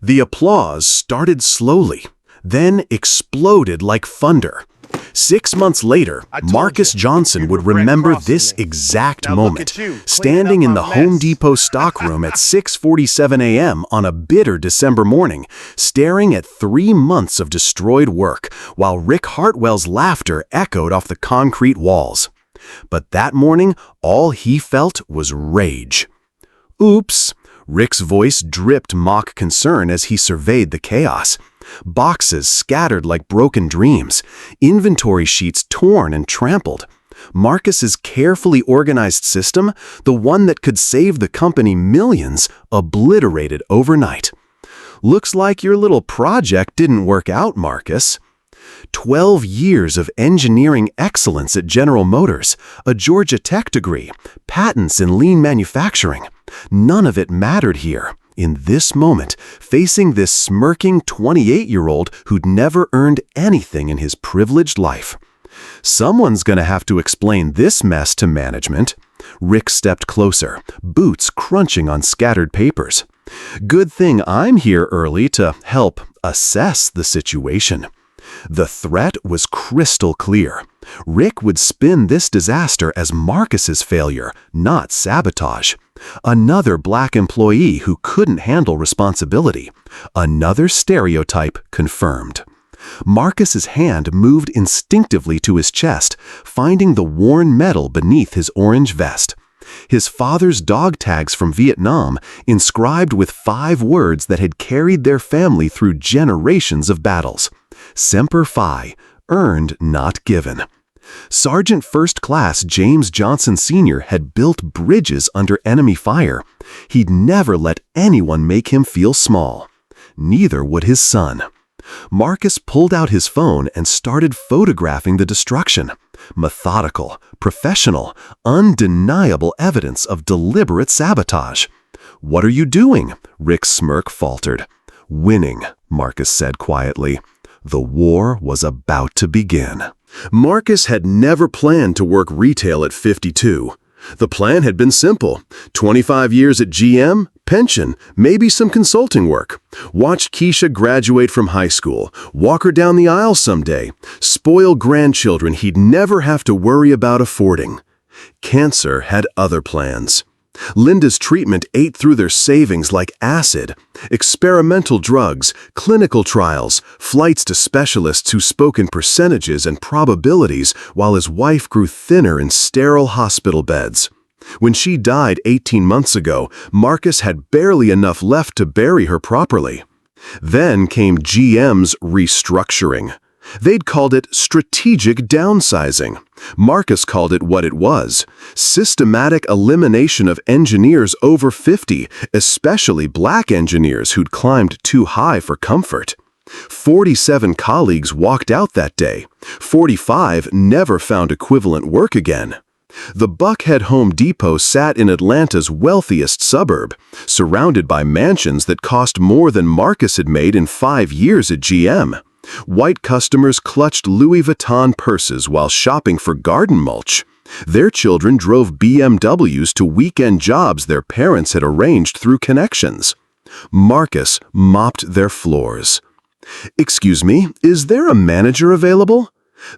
The applause started slowly, then exploded like thunder. 6 months later, Marcus Johnson would remember this exact moment, standing in the Home Depot stockroom at 6:47 a.m. on a bitter December morning, staring at 3 months of destroyed work, while Rick Hartwell's laughter echoed off the concrete walls. But that morning, all he felt was rage. "Oops." Rick's voice dripped mock concern as he surveyed the chaos. Boxes scattered like broken dreams, inventory sheets torn and trampled. Marcus's carefully organized system, the one that could save the company millions, obliterated overnight. "Looks like your little project didn't work out, Marcus." 12 years of engineering excellence at General Motors, a Georgia Tech degree, patents in lean manufacturing. None of it mattered here, in this moment, facing this smirking 28-year-old who'd never earned anything in his privileged life. Someone's gonna have to explain this mess to management. Rick stepped closer, boots crunching on scattered papers. "Good thing I'm here early to help assess the situation." The threat was crystal clear. Rick would spin this disaster as Marcus's failure, not sabotage. Another black employee who couldn't handle responsibility. Another stereotype confirmed. Marcus's hand moved instinctively to his chest, finding the worn metal beneath his orange vest. His father's dog tags from Vietnam, inscribed with 5 words that had carried their family through generations of battles. Semper Fi, earned, not given. Sergeant First Class James Johnson Sr. had built bridges under enemy fire. He'd never let anyone make him feel small. Neither would his son. Marcus pulled out his phone and started photographing the destruction. Methodical, professional, undeniable evidence of deliberate sabotage. "What are you doing?" Rick's smirk faltered. "Winning," Marcus said quietly. The war was about to begin. Marcus had never planned to work retail at 52. The plan had been simple: 25 years at GM, pension, maybe some consulting work. Watch Keisha graduate from high school, walk her down the aisle someday, spoil grandchildren he'd never have to worry about affording. Cancer had other plans. Linda's treatment ate through their savings like acid. Experimental drugs, clinical trials, flights to specialists who spoke in percentages and probabilities while his wife grew thinner in sterile hospital beds. When she died 18 months ago, Marcus had barely enough left to bury her properly. Then came GM's restructuring. They'd called it strategic downsizing. Marcus called it what it was: systematic elimination of engineers over 50, especially black engineers who'd climbed too high for comfort. 47 colleagues walked out that day. 45 never found equivalent work again. The Buckhead Home Depot sat in Atlanta's wealthiest suburb, surrounded by mansions that cost more than Marcus had made in 5 years at GM. White customers clutched Louis Vuitton purses while shopping for garden mulch. Their children drove BMWs to weekend jobs their parents had arranged through connections. Marcus mopped their floors. "Excuse me, is there a manager available?"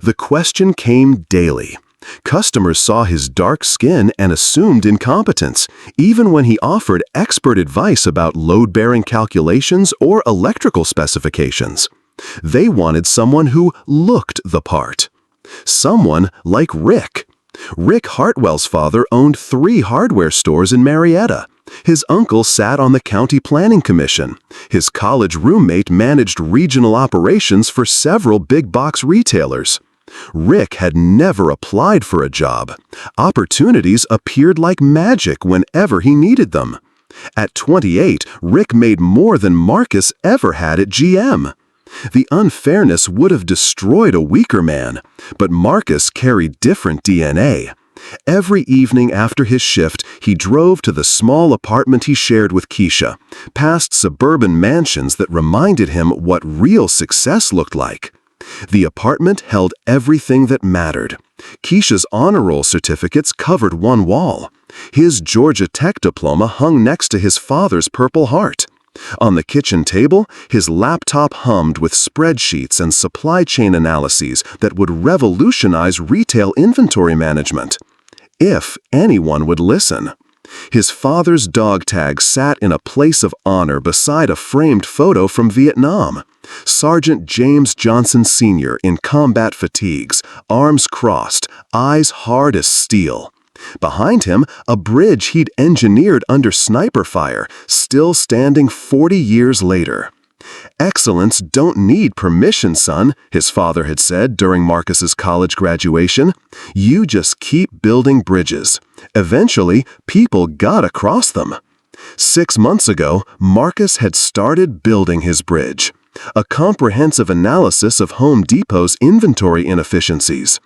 The question came daily. Customers saw his dark skin and assumed incompetence, even when he offered expert advice about load-bearing calculations or electrical specifications. They wanted someone who looked the part. Someone like Rick. Rick Hartwell's father owned 3 hardware stores in Marietta. His uncle sat on the county planning commission. His college roommate managed regional operations for several big-box retailers. Rick had never applied for a job. Opportunities appeared like magic whenever he needed them. At 28, Rick made more than Marcus ever had at GM. The unfairness would have destroyed a weaker man, but Marcus carried different DNA. Every evening after his shift, he drove to the small apartment he shared with Keisha, past suburban mansions that reminded him what real success looked like. The apartment held everything that mattered. Keisha's honor roll certificates covered one wall. His Georgia Tech diploma hung next to his father's Purple Heart. On the kitchen table, his laptop hummed with spreadsheets and supply chain analyses that would revolutionize retail inventory management. If anyone would listen. His father's dog tag sat in a place of honor beside a framed photo from Vietnam. Sergeant James Johnson Sr. in combat fatigues, arms crossed, eyes hard as steel. Behind him, a bridge he'd engineered under sniper fire, still standing 40 years later. "Excellence don't need permission, son," his father had said during Marcus's college graduation. "You just keep building bridges. Eventually, people gotta cross them." 6 months ago, Marcus had started building his bridge. A comprehensive analysis of Home Depot's inventory inefficiencies.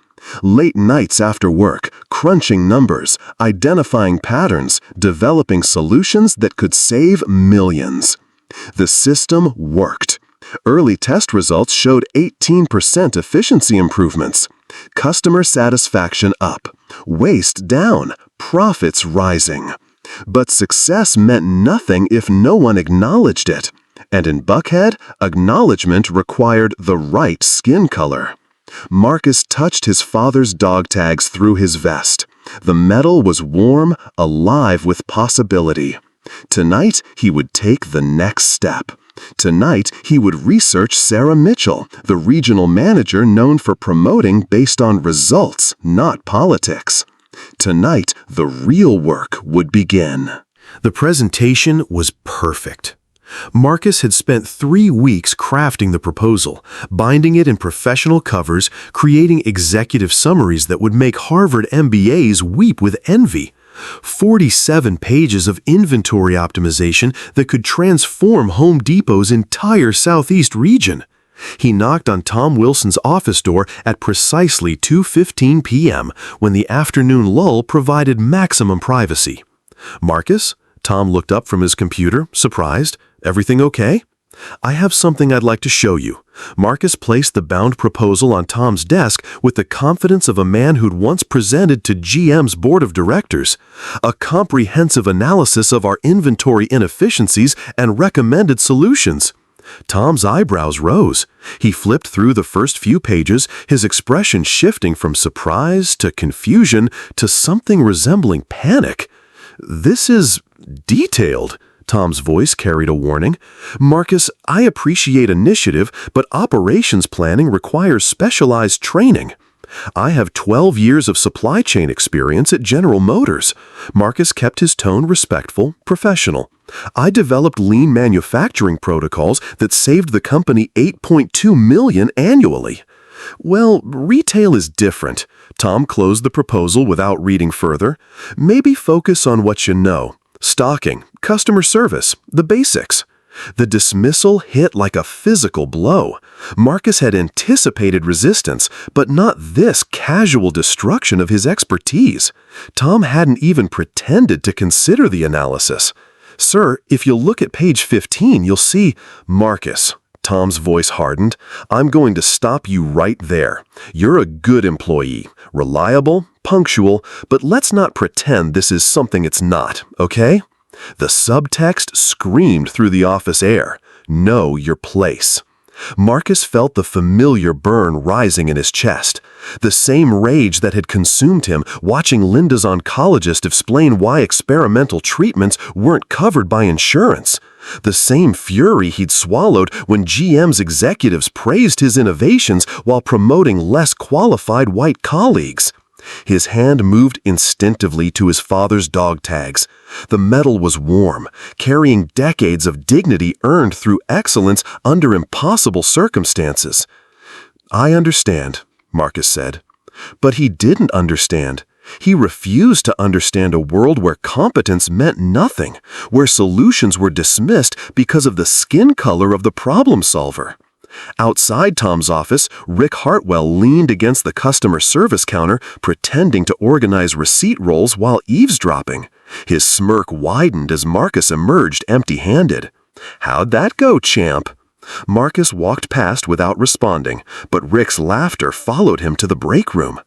Late nights after work, crunching numbers, identifying patterns, developing solutions that could save millions. The system worked. Early test results showed 18% efficiency improvements. Customer satisfaction up, waste down, profits rising. But success meant nothing if no one acknowledged it. And in Buckhead, acknowledgement required the right skin color. Marcus touched his father's dog tags through his vest. The metal was warm, alive with possibility. Tonight, he would take the next step. Tonight, he would research Sarah Mitchell, the regional manager known for promoting based on results, not politics. Tonight, the real work would begin. The presentation was perfect. Marcus had spent 3 weeks crafting the proposal, binding it in professional covers, creating executive summaries that would make Harvard MBAs weep with envy. 47 pages of inventory optimization that could transform Home Depot's entire Southeast region. He knocked on Tom Wilson's office door at precisely 2:15 p.m. when the afternoon lull provided maximum privacy. "Marcus?" Tom looked up from his computer, surprised. "Everything okay?" "I have something I'd like to show you." Marcus placed the bound proposal on Tom's desk with the confidence of a man who'd once presented to GM's board of directors. "A comprehensive analysis of our inventory inefficiencies and recommended solutions." Tom's eyebrows rose. He flipped through the first few pages, his expression shifting from surprise to confusion to something resembling panic. "This is detailed." Tom's voice carried a warning. "Marcus, I appreciate initiative, but operations planning requires specialized training. I have 12 years of supply chain experience at General Motors." Marcus kept his tone respectful, professional. "I developed lean manufacturing protocols that saved the company $8.2 million annually." "Well, retail is different." Tom closed the proposal without reading further. "Maybe focus on what you know. Stocking, customer service, the basics." The dismissal hit like a physical blow. Marcus had anticipated resistance, but not this casual destruction of his expertise. Tom hadn't even pretended to consider the analysis. "Sir, if you'll look at page 15, you'll see—" "Marcus," Tom's voice hardened, "I'm going to stop you right there. You're a good employee, reliable, punctual, but let's not pretend this is something it's not, okay?" The subtext screamed through the office air. Know your place. Marcus felt the familiar burn rising in his chest. The same rage that had consumed him watching Linda's oncologist explain why experimental treatments weren't covered by insurance. The same fury he'd swallowed when GM's executives praised his innovations while promoting less qualified white colleagues. His hand moved instinctively to his father's dog tags. The metal was warm, carrying decades of dignity earned through excellence under impossible circumstances. "I understand," Marcus said. But he didn't understand. He refused to understand a world where competence meant nothing, where solutions were dismissed because of the skin color of the problem solver. Outside Tom's office, Rick Hartwell leaned against the customer service counter, pretending to organize receipt rolls while eavesdropping. His smirk widened as Marcus emerged empty-handed. "How'd that go, champ?" Marcus walked past without responding, but Rick's laughter followed him to the break room.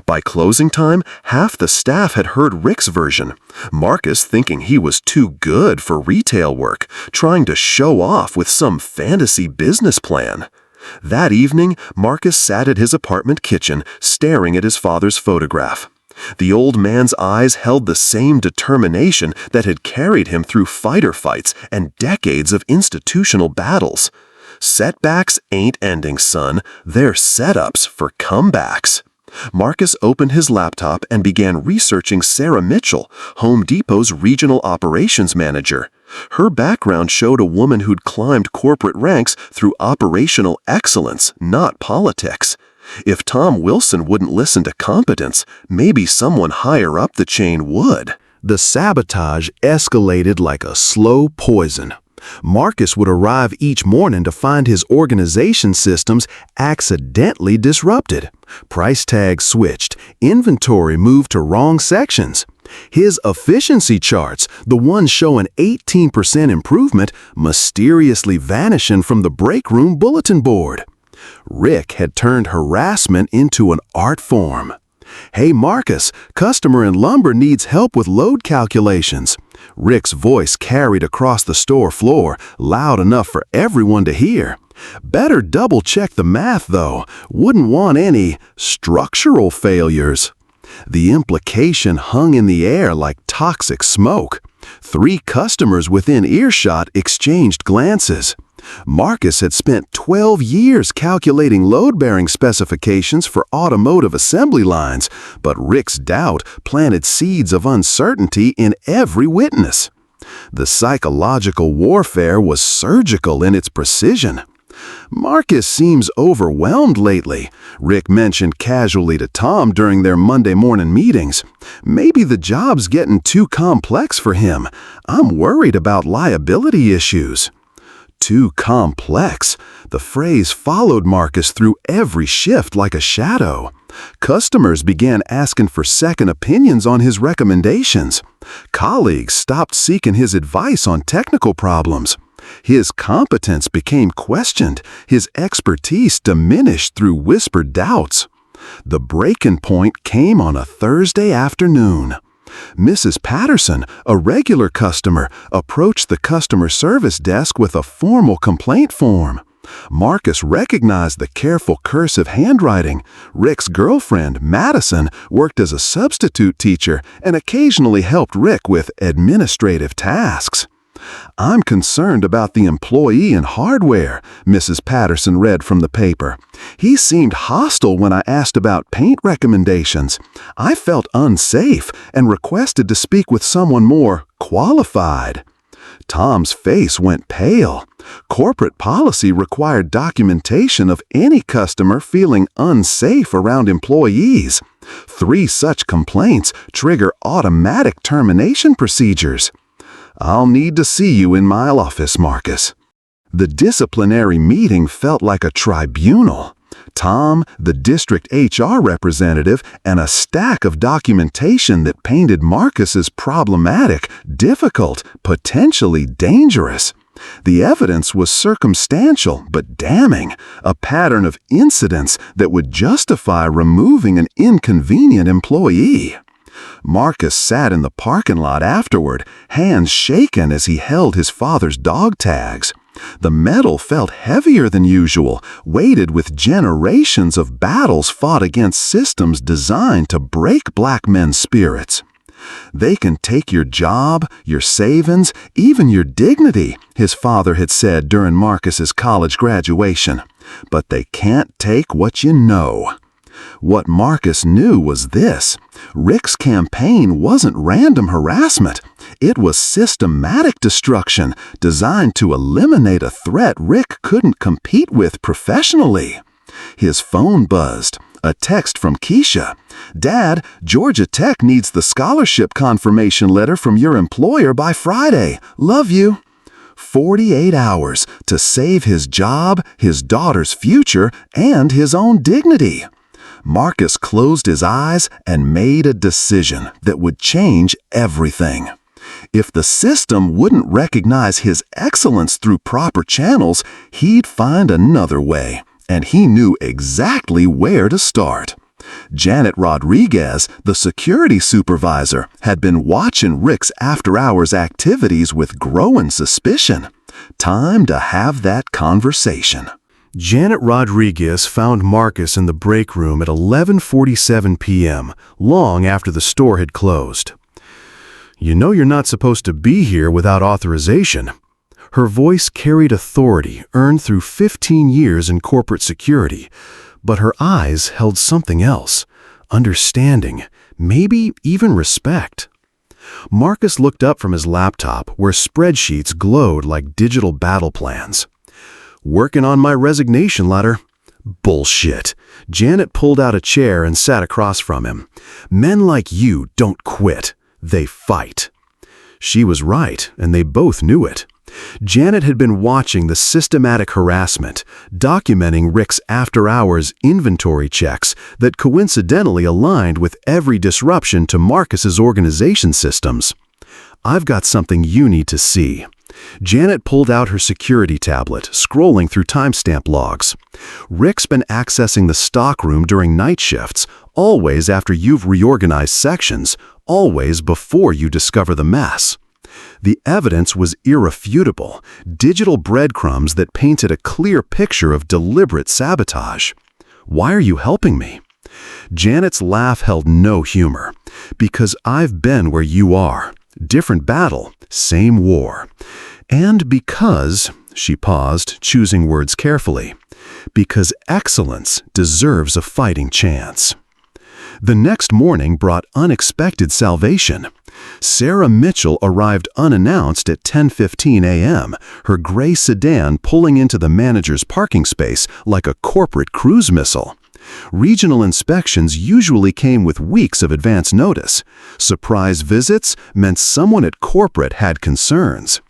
By closing time, half the staff had heard Rick's version. Marcus, thinking he was too good for retail work, trying to show off with some fantasy business plan. That evening, Marcus sat at his apartment kitchen, staring at his father's photograph. The old man's eyes held the same determination that had carried him through fighter fights and decades of institutional battles. Setbacks ain't ending, son. They're setups for comebacks. Marcus opened his laptop and began researching Sarah Mitchell, Home Depot's regional operations manager. Her background showed a woman who'd climbed corporate ranks through operational excellence, not politics. If Tom Wilson wouldn't listen to competence, maybe someone higher up the chain would. The sabotage escalated like a slow poison. Marcus would arrive each morning to find his organization systems accidentally disrupted. Price tags switched, inventory moved to wrong sections. His efficiency charts, the ones showing 18% improvement, mysteriously vanishing from the break room bulletin board. Rick had turned harassment into an art form. "Hey Marcus, customer in lumber needs help with load calculations." Rick's voice carried across the store floor, loud enough for everyone to hear. "Better double-check the math, though. Wouldn't want any structural failures." The implication hung in the air like toxic smoke. 3 customers within earshot exchanged glances. Marcus had spent 12 years calculating load-bearing specifications for automotive assembly lines, but Rick's doubt planted seeds of uncertainty in every witness. The psychological warfare was surgical in its precision. "Marcus seems overwhelmed lately," Rick mentioned casually to Tom during their Monday morning meetings. "Maybe the job's getting too complex for him. I'm worried about liability issues." Too complex. The phrase followed Marcus through every shift like a shadow. Customers began asking for second opinions on his recommendations. Colleagues stopped seeking his advice on technical problems. His competence became questioned, his expertise diminished through whispered doubts. The breaking point came on a Thursday afternoon. Mrs. Patterson, a regular customer, approached the customer service desk with a formal complaint form. Marcus recognized the careful cursive handwriting. Rick's girlfriend, Madison, worked as a substitute teacher and occasionally helped Rick with administrative tasks. "I'm concerned about the employee in hardware," Mrs. Patterson read from the paper. "He seemed hostile when I asked about paint recommendations. I felt unsafe and requested to speak with someone more qualified." Tom's face went pale. Corporate policy required documentation of any customer feeling unsafe around employees. 3 such complaints trigger automatic termination procedures. "I'll need to see you in my office, Marcus." The disciplinary meeting felt like a tribunal. Tom, the district HR representative, and a stack of documentation that painted Marcus as problematic, difficult, potentially dangerous. The evidence was circumstantial but damning, a pattern of incidents that would justify removing an inconvenient employee. Marcus sat in the parking lot afterward, hands shaken as he held his father's dog tags. The metal felt heavier than usual, weighted with generations of battles fought against systems designed to break black men's spirits. "They can take your job, your savings, even your dignity," his father had said during Marcus's college graduation. "But they can't take what you know." What Marcus knew was this: Rick's campaign wasn't random harassment. It was systematic destruction designed to eliminate a threat Rick couldn't compete with professionally. His phone buzzed. A text from Keisha. "Dad, Georgia Tech needs the scholarship confirmation letter from your employer by Friday. Love you." 48 hours to save his job, his daughter's future, and his own dignity. Marcus closed his eyes and made a decision that would change everything. If the system wouldn't recognize his excellence through proper channels, he'd find another way, and he knew exactly where to start. Janet Rodriguez, the security supervisor, had been watching Rick's after-hours activities with growing suspicion. Time to have that conversation. Janet Rodriguez found Marcus in the break room at 11:47 p.m., long after the store had closed. "You know you're not supposed to be here without authorization." Her voice carried authority earned through 15 years in corporate security, but her eyes held something else: understanding, maybe even respect. Marcus looked up from his laptop, where spreadsheets glowed like digital battle plans. "Working on my resignation letter." "Bullshit." Janet pulled out a chair and sat across from him. "Men like you don't quit. They fight." She was right, and they both knew it. Janet had been watching the systematic harassment, documenting Rick's after-hours inventory checks that coincidentally aligned with every disruption to Marcus's organization systems. "I've got something you need to see." Janet pulled out her security tablet, scrolling through timestamp logs. "Rick's been accessing the stockroom during night shifts, always after you've reorganized sections, always before you discover the mess." The evidence was irrefutable, digital breadcrumbs that painted a clear picture of deliberate sabotage. "Why are you helping me?" Janet's laugh held no humor. "Because I've been where you are. Different battle, same war. And because," she paused, choosing words carefully, "because excellence deserves a fighting chance." The next morning brought unexpected salvation. Sarah Mitchell arrived unannounced at 10:15 a.m., her gray sedan pulling into the manager's parking space like a corporate cruise missile. Regional inspections usually came with weeks of advance notice. Surprise visits meant someone at corporate had concerns.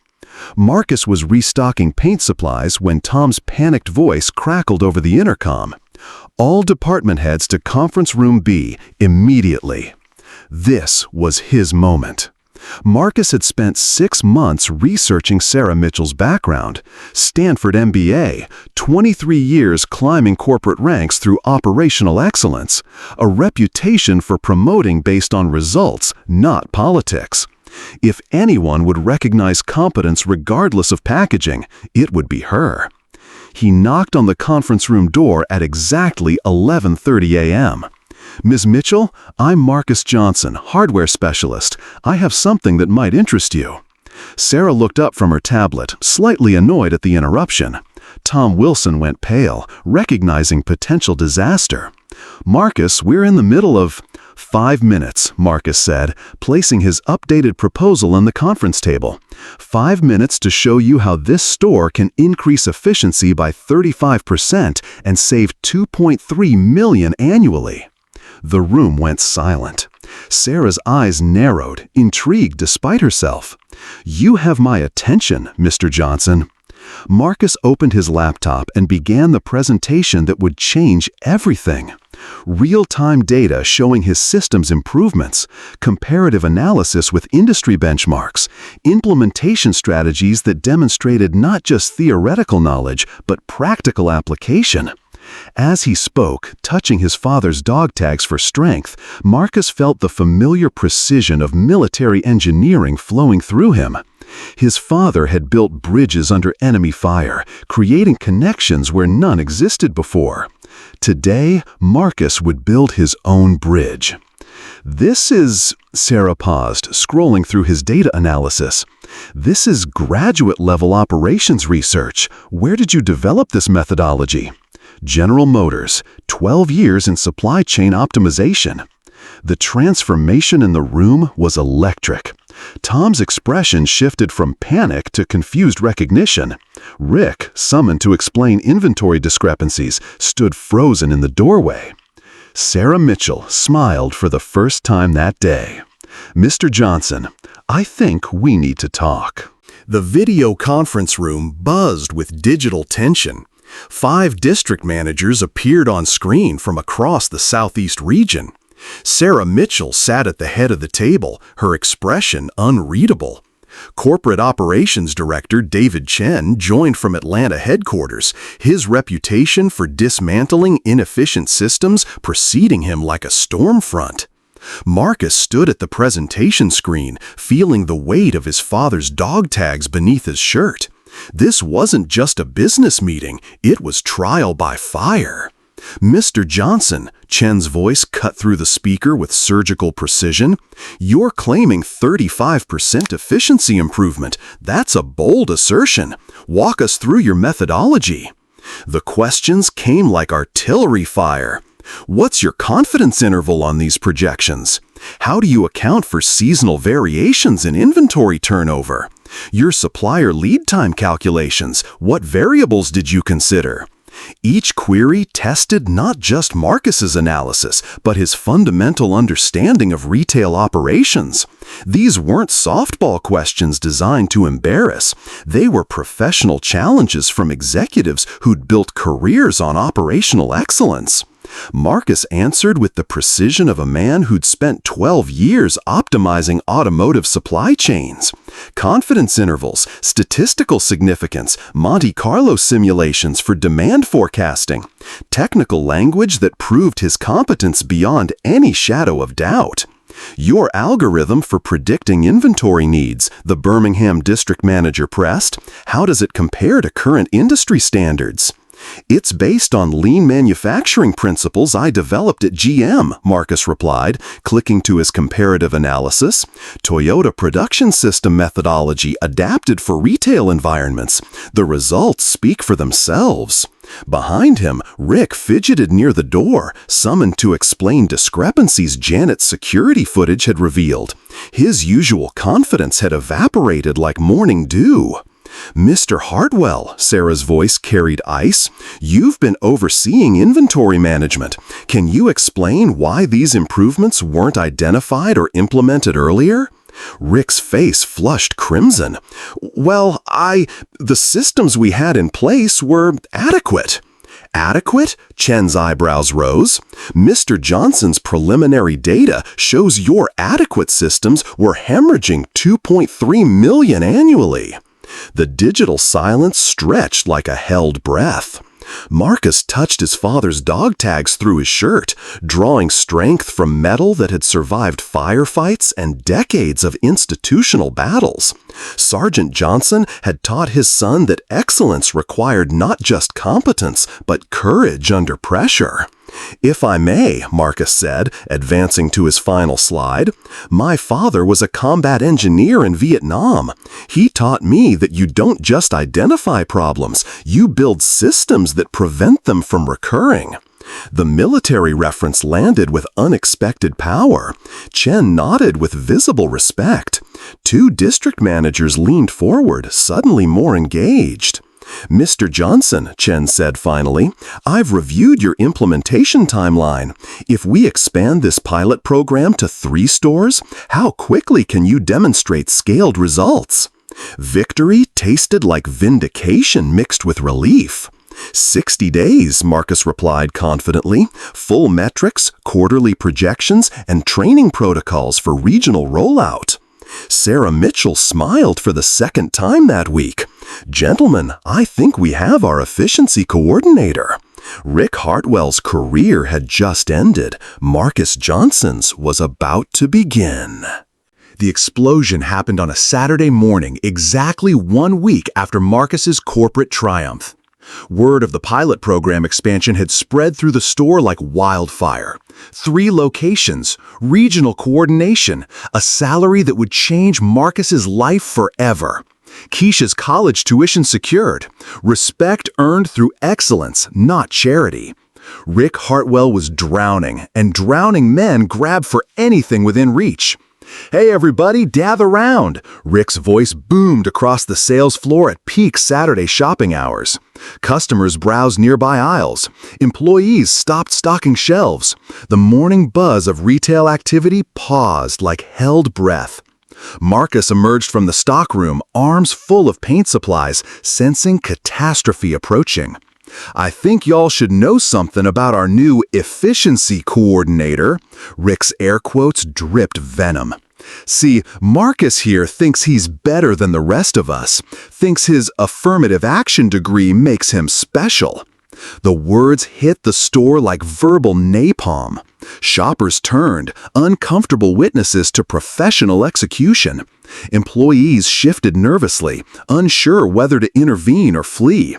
Marcus was restocking paint supplies when Tom's panicked voice crackled over the intercom. "All department heads to Conference Room B, immediately." This was his moment. Marcus had spent 6 months researching Sarah Mitchell's background: Stanford MBA, 23 years climbing corporate ranks through operational excellence, a reputation for promoting based on results, not politics. If anyone would recognize competence regardless of packaging, it would be her. He knocked on the conference room door at exactly 11:30 a.m. "Ms. Mitchell, I'm Marcus Johnson, hardware specialist. I have something that might interest you." Sarah looked up from her tablet, slightly annoyed at the interruption. Tom Wilson went pale, recognizing potential disaster. "Marcus, we're in the middle of—" "5 minutes," Marcus said, placing his updated proposal on the conference table. "5 minutes to show you how this store can increase efficiency by 35% and save $2.3 million annually." The room went silent. Sarah's eyes narrowed, intrigued despite herself. "You have my attention, Mr. Johnson." Marcus opened his laptop and began the presentation that would change everything. Real-time data showing his system's improvements, comparative analysis with industry benchmarks, implementation strategies that demonstrated not just theoretical knowledge, but practical application. As he spoke, touching his father's dog tags for strength, Marcus felt the familiar precision of military engineering flowing through him. His father had built bridges under enemy fire, creating connections where none existed before. Today, Marcus would build his own bridge. "This is," Sarah paused, scrolling through his data analysis. "This is graduate-level operations research. Where did you develop this methodology?" "General Motors, 12 years in supply chain optimization." The transformation in the room was electric. Tom's expression shifted from panic to confused recognition. Rick, summoned to explain inventory discrepancies, stood frozen in the doorway. Sarah Mitchell smiled for the first time that day. "Mr. Johnson, I think we need to talk." The video conference room buzzed with digital tension. 5 district managers appeared on screen from across the Southeast region. Sarah Mitchell sat at the head of the table, her expression unreadable. Corporate Operations Director David Chen joined from Atlanta headquarters, his reputation for dismantling inefficient systems preceding him like a storm front. Marcus stood at the presentation screen, feeling the weight of his father's dog tags beneath his shirt. This wasn't just a business meeting, it was trial by fire. "Mr. Johnson," Chen's voice cut through the speaker with surgical precision, "you're claiming 35% efficiency improvement. That's a bold assertion. Walk us through your methodology." The questions came like artillery fire. What's your confidence interval on these projections? How do you account for seasonal variations in inventory turnover? Your supplier lead time calculations, what variables did you consider? Each query tested not just Marcus's analysis, but his fundamental understanding of retail operations. These weren't softball questions designed to embarrass. They were professional challenges from executives who'd built careers on operational excellence. Marcus answered with the precision of a man who'd spent 12 years optimizing automotive supply chains. Confidence intervals, statistical significance, Monte Carlo simulations for demand forecasting. Technical language that proved his competence beyond any shadow of doubt. "Your algorithm for predicting inventory needs," the Birmingham district manager pressed. "How does it compare to current industry standards?" "It's based on lean manufacturing principles I developed at GM," Marcus replied, clicking to his comparative analysis. "Toyota production system methodology adapted for retail environments. The results speak for themselves." Behind him, Rick fidgeted near the door, summoned to explain discrepancies Janet's security footage had revealed. His usual confidence had evaporated like morning dew. "Mr. Hartwell," Sarah's voice carried ice, "you've been overseeing inventory management. Can you explain why these improvements weren't identified or implemented earlier?" Rick's face flushed crimson. "Well, the systems we had in place were adequate." "Adequate?" Chen's eyebrows rose. "Mr. Johnson's preliminary data shows your adequate systems were hemorrhaging $2.3 million annually." The digital silence stretched like a held breath. Marcus touched his father's dog tags through his shirt, drawing strength from metal that had survived firefights and decades of institutional battles. Sergeant Johnson had taught his son that excellence required not just competence, but courage under pressure. "If I may," Marcus said, advancing to his final slide, "my father was a combat engineer in Vietnam. He taught me that you don't just identify problems, you build systems that prevent them from recurring." The military reference landed with unexpected power. Chen nodded with visible respect. Two district managers leaned forward, suddenly more engaged. "Mr. Johnson," Chen said finally, "I've reviewed your implementation timeline. If we expand this pilot program to 3 stores, how quickly can you demonstrate scaled results?" Victory tasted like vindication mixed with relief. 60 days, Marcus replied confidently. "Full metrics, quarterly projections, and training protocols for regional rollout." Sarah Mitchell smiled for the second time that week. "Gentlemen, I think we have our efficiency coordinator." Rick Hartwell's career had just ended. Marcus Johnson's was about to begin. The explosion happened on a Saturday morning, exactly 1 week after Marcus's corporate triumph. Word of the pilot program expansion had spread through the store like wildfire. 3 locations, regional coordination, a salary that would change Marcus's life forever. Keisha's college tuition secured. Respect earned through excellence, not charity. Rick Hartwell was drowning, and drowning men grabbed for anything within reach. "Hey everybody, gather round!" Rick's voice boomed across the sales floor at peak Saturday shopping hours. Customers browsed nearby aisles. Employees stopped stocking shelves. The morning buzz of retail activity paused like held breath. Marcus emerged from the stockroom, arms full of paint supplies, sensing catastrophe approaching. "I think y'all should know something about our new efficiency coordinator." Rick's air quotes dripped venom. See, Marcus here thinks he's better than the rest of us, thinks his affirmative action degree makes him special. The words hit the store like verbal napalm. Shoppers turned, uncomfortable witnesses to professional execution. Employees shifted nervously, unsure whether to intervene or flee.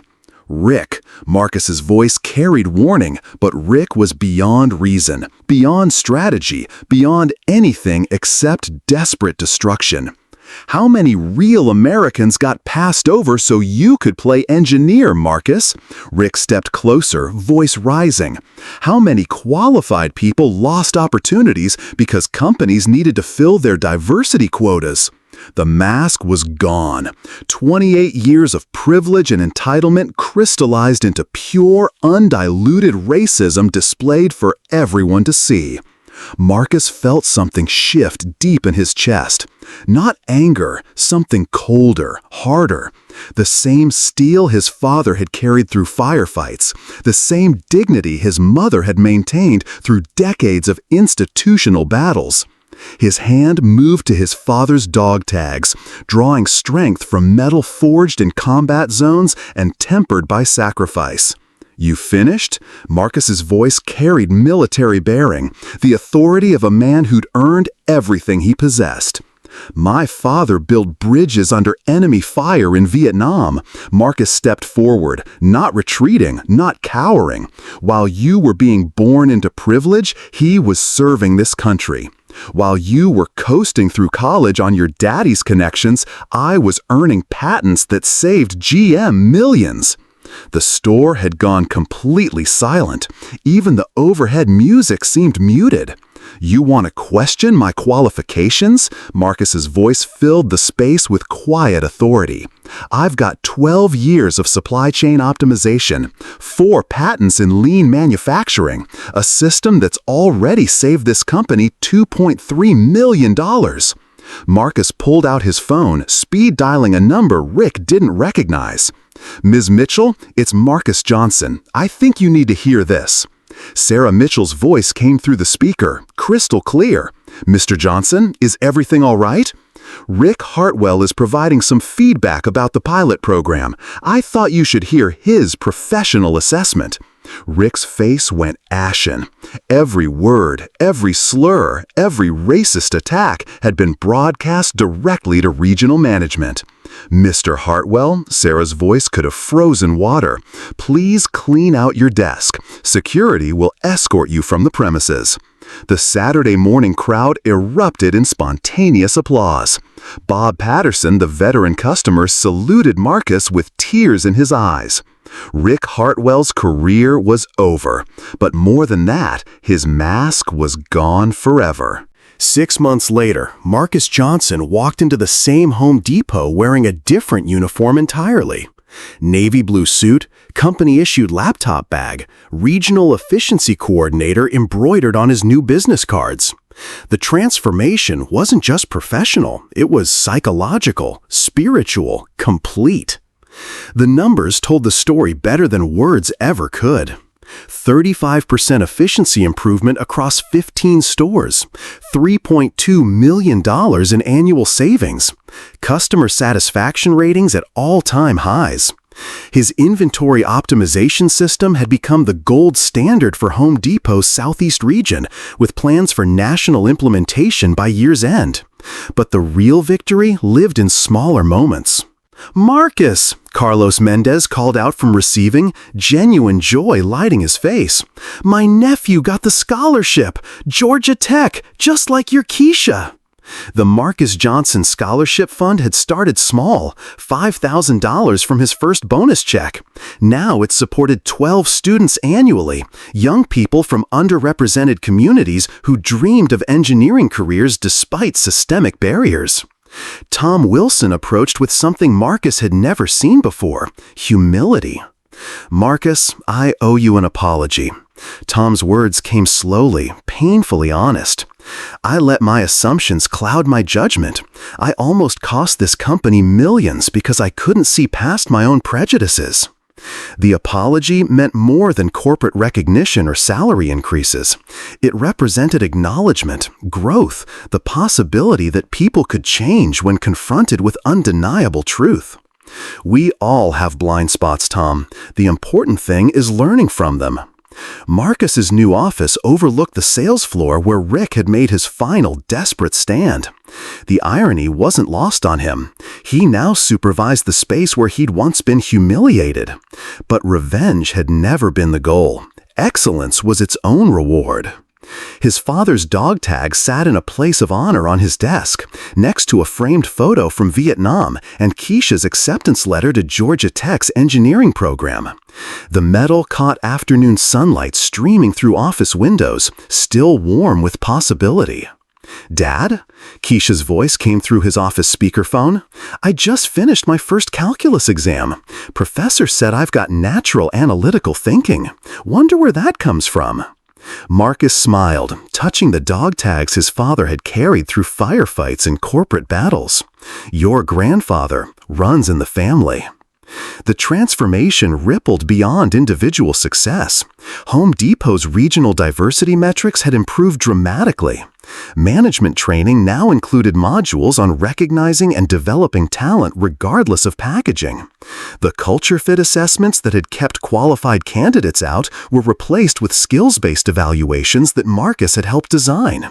Rick, Marcus's voice carried warning, but Rick was beyond reason, beyond strategy, beyond anything except desperate destruction. How many real Americans got passed over so you could play engineer, Marcus? Rick stepped closer, voice rising. How many qualified people lost opportunities because companies needed to fill their diversity quotas? The mask was gone. 28 years of privilege and entitlement crystallized into pure, undiluted racism displayed for everyone to see. Marcus felt something shift deep in his chest. Not anger, something colder, harder. The same steel his father had carried through firefights, the same dignity his mother had maintained through decades of institutional battles. His hand moved to his father's dog tags, drawing strength from metal forged in combat zones and tempered by sacrifice. "You finished?" Marcus's voice carried military bearing, the authority of a man who'd earned everything he possessed. "My father built bridges under enemy fire in Vietnam." Marcus stepped forward, not retreating, not cowering. "While you were being born into privilege, he was serving this country. While you were coasting through college on your daddy's connections, I was earning patents that saved GM millions." The store had gone completely silent. Even the overhead music seemed muted. "You want to question my qualifications?" Marcus's voice filled the space with quiet authority. "I've got 12 years of supply chain optimization, 4 patents in lean manufacturing, a system that's already saved this company $2.3 million. Marcus pulled out his phone, speed dialing a number Rick didn't recognize. "Ms. Mitchell, it's Marcus Johnson. I think you need to hear this." Sarah Mitchell's voice came through the speaker, crystal clear. "Mr. Johnson, is everything all right? Rick Hartwell is providing some feedback about the pilot program. I thought you should hear his professional assessment." Rick's face went ashen. Every word, every slur, every racist attack had been broadcast directly to regional management. "Mr. Hartwell," Sarah's voice could have frozen water, "please clean out your desk. Security will escort you from the premises." The Saturday morning crowd erupted in spontaneous applause. Bob Patterson, the veteran customer, saluted Marcus with tears in his eyes. Rick Hartwell's career was over, but more than that, his mask was gone forever. 6 months later, Marcus Johnson walked into the same Home Depot wearing a different uniform entirely. Navy blue suit, company-issued laptop bag, regional efficiency coordinator embroidered on his new business cards. The transformation wasn't just professional, it was psychological, spiritual, complete. The numbers told the story better than words ever could. 35% efficiency improvement across 15 stores, $3.2 million in annual savings, customer satisfaction ratings at all-time highs. His inventory optimization system had become the gold standard for Home Depot's Southeast region, with plans for national implementation by year's end. But the real victory lived in smaller moments. "Marcus!" Carlos Mendez called out from receiving, genuine joy lighting his face. "My nephew got the scholarship! Georgia Tech, just like your Keisha!" The Marcus Johnson Scholarship Fund had started small, $5,000 from his first bonus check. Now it supported 12 students annually, young people from underrepresented communities who dreamed of engineering careers despite systemic barriers. Tom Wilson approached with something Marcus had never seen before: humility. "Marcus, I owe you an apology." Tom's words came slowly, painfully honest. "I let my assumptions cloud my judgment. I almost cost this company millions because I couldn't see past my own prejudices." The apology meant more than corporate recognition or salary increases. It represented acknowledgement, growth, the possibility that people could change when confronted with undeniable truth. We all have blind spots, Tom. The important thing is learning from them. Marcus's new office overlooked the sales floor where Rick had made his final desperate stand. The irony wasn't lost on him. He now supervised the space where he'd once been humiliated. But revenge had never been the goal. Excellence was its own reward. His father's dog tag sat in a place of honor on his desk, next to a framed photo from Vietnam and Keisha's acceptance letter to Georgia Tech's engineering program. The medal caught afternoon sunlight streaming through office windows, still warm with possibility. "Dad?" Keisha's voice came through his office speakerphone. "I just finished my first calculus exam. Professor said I've got natural analytical thinking. Wonder where that comes from." Marcus smiled, touching the dog tags his father had carried through firefights and corporate battles. "Your grandfather runs in the family." The transformation rippled beyond individual success. Home Depot's regional diversity metrics had improved dramatically. Management training now included modules on recognizing and developing talent regardless of packaging. The culture fit assessments that had kept qualified candidates out were replaced with skills-based evaluations that Marcus had helped design.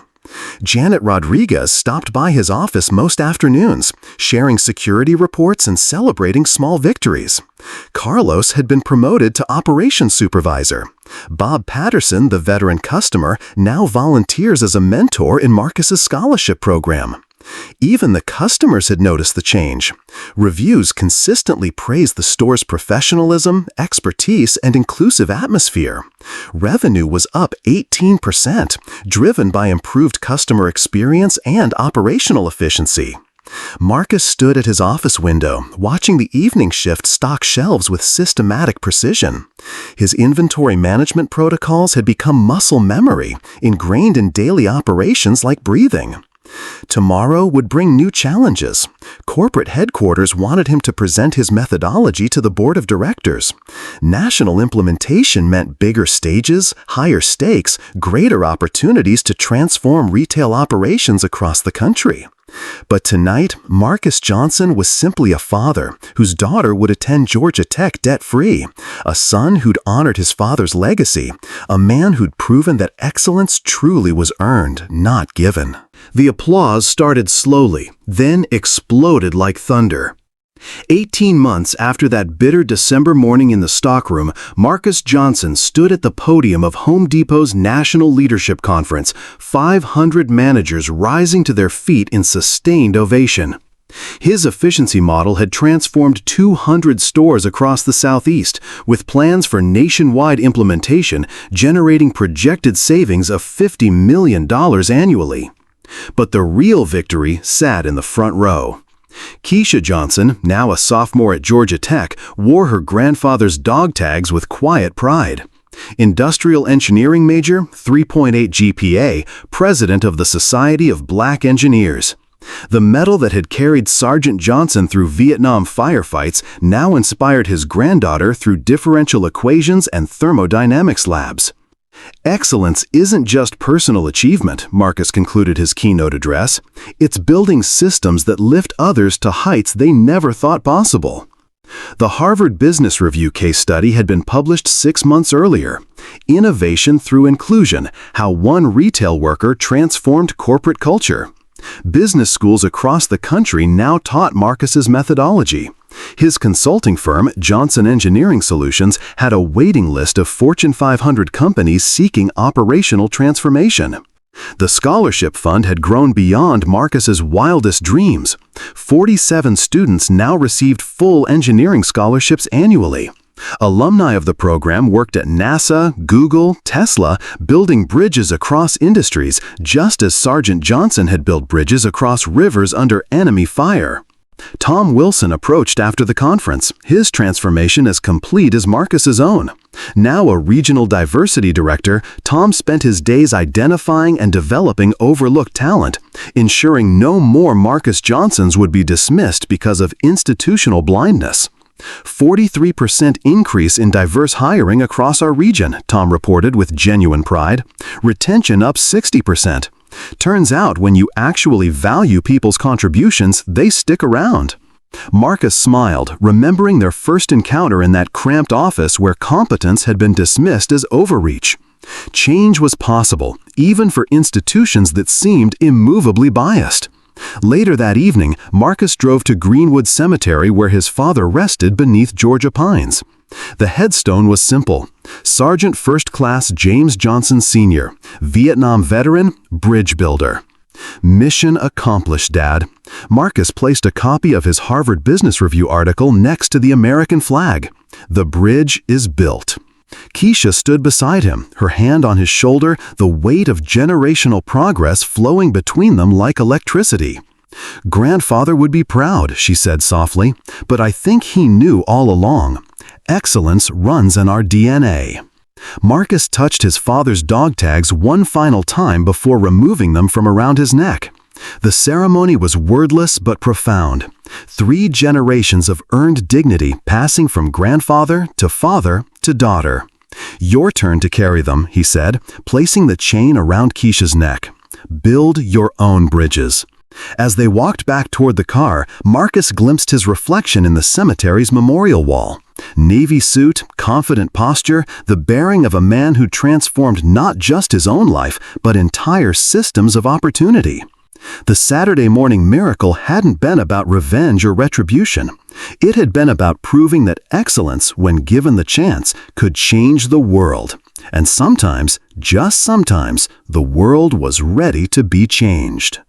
Janet Rodriguez stopped by his office most afternoons, sharing security reports and celebrating small victories. Carlos had been promoted to operations supervisor. Bob Patterson, the veteran customer, now volunteers as a mentor in Marcus's scholarship program. Even the customers had noticed the change. Reviews consistently praised the store's professionalism, expertise, and inclusive atmosphere. Revenue was up 18%, driven by improved customer experience and operational efficiency. Marcus stood at his office window, watching the evening shift stock shelves with systematic precision. His inventory management protocols had become muscle memory, ingrained in daily operations like breathing. Tomorrow would bring new challenges. Corporate headquarters wanted him to present his methodology to the board of directors. National implementation meant bigger stages, higher stakes, greater opportunities to transform retail operations across the country. But tonight, Marcus Johnson was simply a father whose daughter would attend Georgia Tech debt-free, a son who'd honored his father's legacy, a man who'd proven that excellence truly was earned, not given. The applause started slowly, then exploded like thunder. 18 months after that bitter December morning in the stockroom, Marcus Johnson stood at the podium of Home Depot's National Leadership Conference, 500 managers rising to their feet in sustained ovation. His efficiency model had transformed 200 stores across the Southeast, with plans for nationwide implementation generating projected savings of $50 million annually. But the real victory sat in the front row. Keisha Johnson, now a sophomore at Georgia Tech, wore her grandfather's dog tags with quiet pride. Industrial engineering major, 3.8 GPA, president of the Society of Black Engineers. The medal that had carried Sergeant Johnson through Vietnam firefights now inspired his granddaughter through differential equations and thermodynamics labs. Excellence isn't just personal achievement, Marcus concluded his keynote address. It's building systems that lift others to heights they never thought possible. The Harvard Business Review case study had been published 6 months earlier. Innovation through inclusion, how one retail worker transformed corporate culture. Business schools across the country now taught Marcus's methodology. His consulting firm, Johnson Engineering Solutions, had a waiting list of Fortune 500 companies seeking operational transformation. The scholarship fund had grown beyond Marcus's wildest dreams. 47 students now received full engineering scholarships annually. Alumni of the program worked at NASA, Google, Tesla, building bridges across industries, just as Sergeant Johnson had built bridges across rivers under enemy fire. Tom Wilson approached after the conference, his transformation as complete as Marcus's own. Now a regional diversity director, Tom spent his days identifying and developing overlooked talent, ensuring no more Marcus Johnsons would be dismissed because of institutional blindness. 43% increase in diverse hiring across our region, Tom reported with genuine pride. Retention up 60%. Turns out when you actually value people's contributions, they stick around. Marcus smiled, remembering their first encounter in that cramped office where competence had been dismissed as overreach. Change was possible, even for institutions that seemed immovably biased. Later that evening, Marcus drove to Greenwood Cemetery where his father rested beneath Georgia pines. The headstone was simple. Sergeant First Class James Johnson Sr., Vietnam veteran, bridge builder. Mission accomplished, Dad. Marcus placed a copy of his Harvard Business Review article next to the American flag. The bridge is built. Keisha stood beside him, her hand on his shoulder, the weight of generational progress flowing between them like electricity. Grandfather would be proud, she said softly, but I think he knew all along. Excellence runs in our DNA. Marcus touched his father's dog tags one final time before removing them from around his neck. The ceremony was wordless but profound. 3 generations of earned dignity passing from grandfather to father to daughter. Your turn to carry them, he said, placing the chain around Keisha's neck. Build your own bridges. As they walked back toward the car, Marcus glimpsed his reflection in the cemetery's memorial wall. Navy suit, confident posture, the bearing of a man who transformed not just his own life, but entire systems of opportunity. The Saturday morning miracle hadn't been about revenge or retribution. It had been about proving that excellence, when given the chance, could change the world. And sometimes, just sometimes, the world was ready to be changed.